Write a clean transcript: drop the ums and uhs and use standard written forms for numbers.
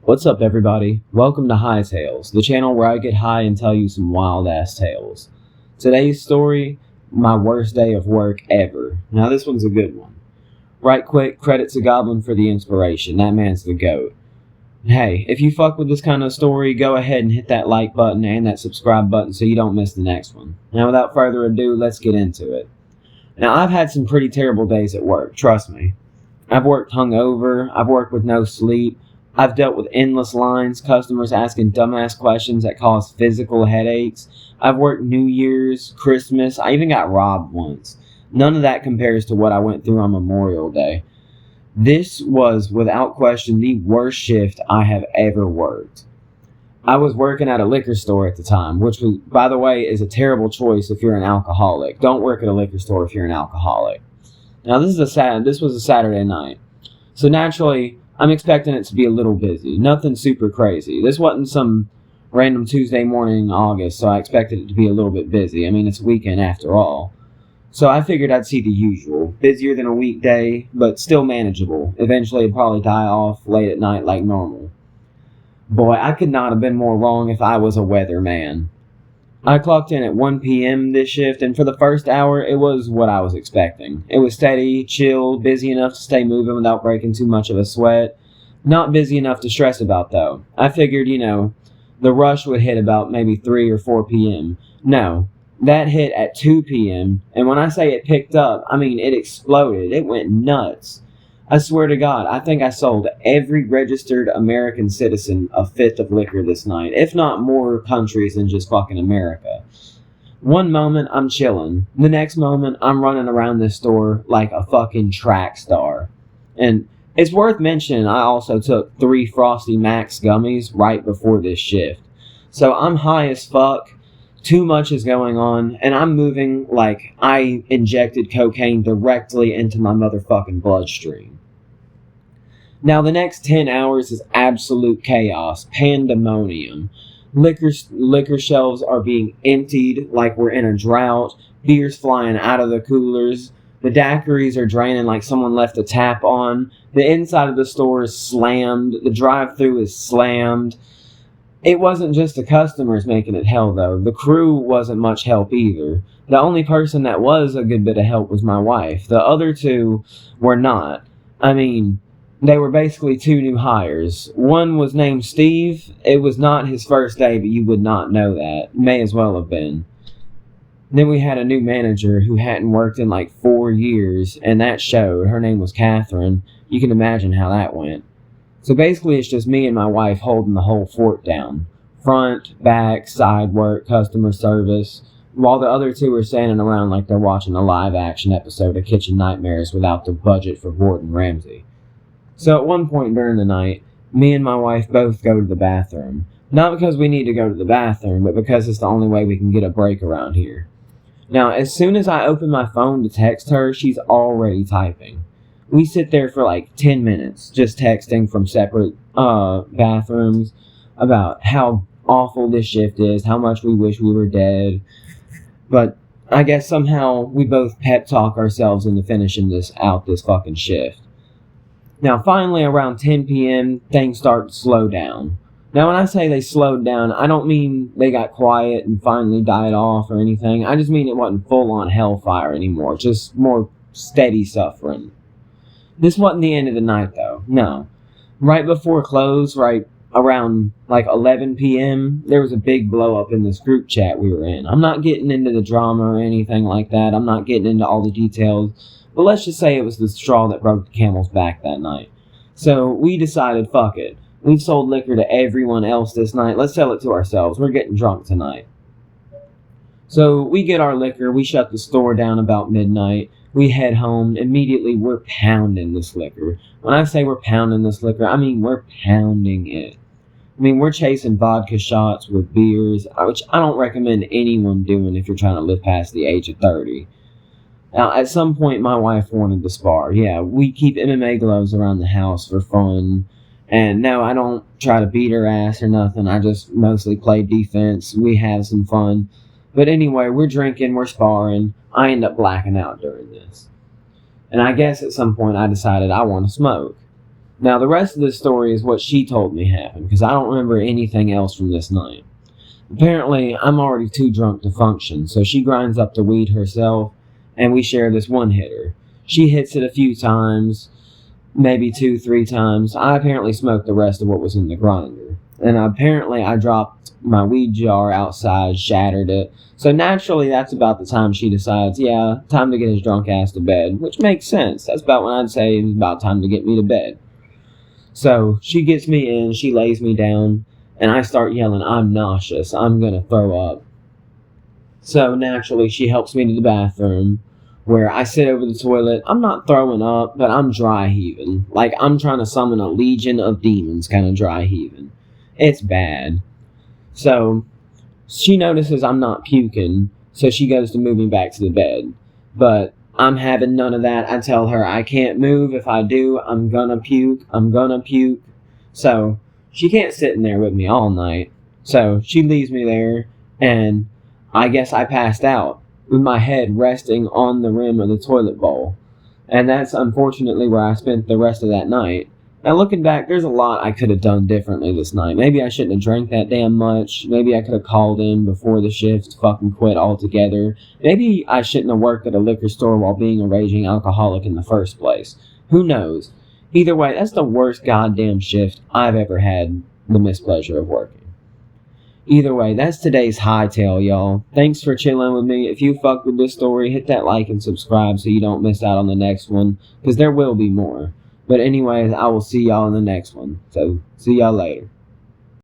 What's up, everybody? Welcome to High Tales, the channel where I get high and tell you some wild-ass tales. Today's story, my worst day of work ever. Now, this one's a good one. Right quick, credit to Goblin for the inspiration. That man's the GOAT. Hey, if you fuck with this kind of story, go ahead and hit that like button and that subscribe button so you don't miss the next one. Now, without further ado, let's get into it. Now, I've had some pretty terrible days at work, trust me. I've worked hungover, I've worked with no sleep, I've dealt with endless lines, customers asking dumbass questions that cause physical headaches. I've worked New Year's, Christmas, I even got robbed once. None of that compares to what I went through on Memorial Day. This was, without question, the worst shift I have ever worked. I was working at a liquor store at the time, which, by the way, is a terrible choice if you're an alcoholic. Don't work at a liquor store if you're an alcoholic. Now, this was a Saturday night. So naturally, I'm expecting it to be a little busy. Nothing super crazy. This wasn't some random Tuesday morning in August, so I expected it to be a little bit busy. I mean, it's a weekend after all. So I figured I'd see the usual. Busier than a weekday, but still manageable. Eventually it'd probably die off late at night like normal. Boy, I could not have been more wrong if I was a weatherman. I clocked in at 1 p.m. this shift, and for the first hour, it was what I was expecting. It was steady, chill, busy enough to stay moving without breaking too much of a sweat. Not busy enough to stress about, though. I figured, the rush would hit about maybe 3 or 4 p.m. No, that hit at 2 p.m., and when I say it picked up, I mean it exploded. It went nuts. I swear to God, I think I sold every registered American citizen a fifth of liquor this night, if not more countries than just fucking America. One moment, I'm chilling. The next moment, I'm running around this store like a fucking track star. And it's worth mentioning, I also took 3 Frosty Max gummies right before this shift. So I'm high as fuck. Too much is going on, and I'm moving like I injected cocaine directly into my motherfucking bloodstream. Now, the next 10 hours is absolute chaos, pandemonium. Liquor shelves are being emptied like we're in a drought, beer's flying out of the coolers, the daiquiris are draining like someone left a tap on, the inside of the store is slammed, the drive-thru is slammed. It wasn't just the customers making it hell, though. The crew wasn't much help either. The only person that was a good bit of help was my wife. The other 2 were not. I mean, they were basically 2 new hires. One was named Steve. It was not his first day, but you would not know that. May as well have been. Then we had a new manager who hadn't worked in like 4 years, and that showed. Her name was Catherine. You can imagine how that went. So basically, it's just me and my wife holding the whole fort down. Front, back, side work, customer service, while the other 2 are standing around like they're watching a live-action episode of Kitchen Nightmares without the budget for Gordon Ramsay. So at one point during the night, me and my wife both go to the bathroom. Not because we need to go to the bathroom, but because it's the only way we can get a break around here. Now, as soon as I open my phone to text her, she's already typing. We sit there for like 10 minutes, just texting from separate bathrooms about how awful this shift is, how much we wish we were dead. But I guess somehow we both pep talk ourselves into finishing this fucking shift. Now, finally, around 10 p.m., things start to slow down. Now, when I say they slowed down, I don't mean they got quiet and finally died off or anything. I just mean it wasn't full-on hellfire anymore, just more steady suffering. This wasn't the end of the night, though. No. Right before close, right around like 11 p.m., there was a big blow-up in this group chat we were in. I'm not getting into the drama or anything like that. I'm not getting into all the details. But let's just say it was the straw that broke the camel's back that night. So we decided, fuck it. We've sold liquor to everyone else this night. Let's sell it to ourselves. We're getting drunk tonight. So we get our liquor. We shut the store down about midnight. We head home. Immediately, we're pounding this liquor. When I say we're pounding this liquor, I mean we're pounding it. I mean, we're chasing vodka shots with beers, which I don't recommend anyone doing if you're trying to live past the age of 30. Now, at some point, my wife wanted to spar. Yeah, we keep MMA gloves around the house for fun. And no, I don't try to beat her ass or nothing. I just mostly play defense. We have some fun. But anyway, we're drinking, we're sparring. I end up blacking out during this. And I guess at some point I decided I want to smoke. Now, the rest of the story is what she told me happened, because I don't remember anything else from this night. Apparently, I'm already too drunk to function, so she grinds up the weed herself, and we share this one hitter. She hits it a few times, maybe 2-3 times. I apparently smoked the rest of what was in the grinder. And apparently I dropped my weed jar outside, shattered it. So naturally that's about the time she decides, yeah, time to get his drunk ass to bed. Which makes sense. That's about when I'd say it's about time to get me to bed. So she gets me in, she lays me down, and I start yelling, I'm nauseous, I'm gonna throw up. So naturally she helps me to the bathroom, where I sit over the toilet. I'm not throwing up, but I'm dry heaving. Like I'm trying to summon a legion of demons kind of dry heaving. It's bad. So she notices I'm not puking, so she goes to move me back to the bed. But I'm having none of that. I tell her I can't move. If I do, I'm gonna puke. So she can't sit in there with me all night. So she leaves me there, and I guess I passed out with my head resting on the rim of the toilet bowl. And that's unfortunately where I spent the rest of that night. Now looking back, there's a lot I could have done differently this night. Maybe I shouldn't have drank that damn much. Maybe I could have called in before the shift, fucking quit altogether. Maybe I shouldn't have worked at a liquor store while being a raging alcoholic in the first place. Who knows? Either way, that's the worst goddamn shift I've ever had the mispleasure of working. Either way, that's today's hightail, y'all. Thanks for chilling with me. If you fucked with this story, hit that like and subscribe so you don't miss out on the next one, because there will be more. But anyways, I will see y'all in the next one. So, see y'all later.